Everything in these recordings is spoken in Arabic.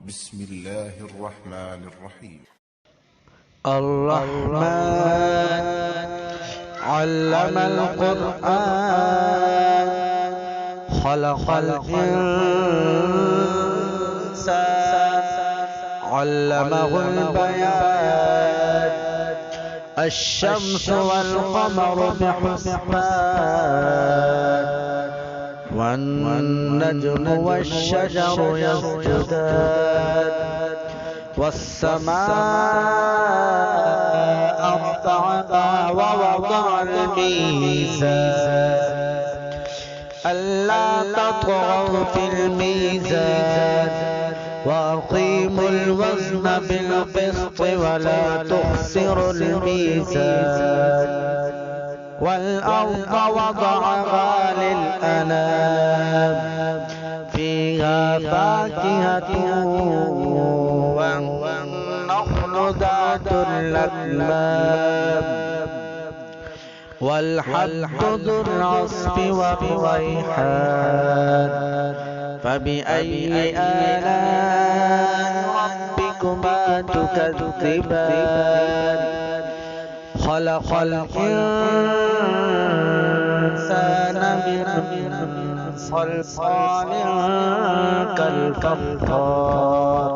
بسم الله الرحمن الرحيم. الرحمن علم القرآن خلق الإنسان علمه البيان الشمس والقمر بحسبان والنجم والشجر يسجدان والسماء رفعها ووضع الميزان ألا تطغوا في الميزان وأقيموا الوزن بالقسط ولا تخسروا الميزان والأرض وضعها للأنام فيها فاكهة والنخل ذات الأكمام والحب ذو العصف والريحان فبأي آلاء ربكما تكذبان خلق الإنسان من صلصال كالفخار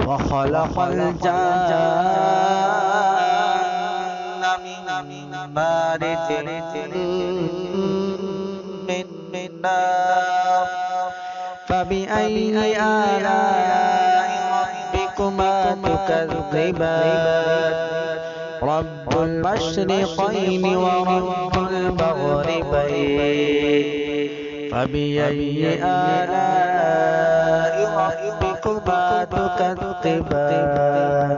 وخلق الجان من مارج من نار فبأي آلاء ربكما تكذبان رب المشرقين ورب المغربين فبأي آلاء ربكما تكذبان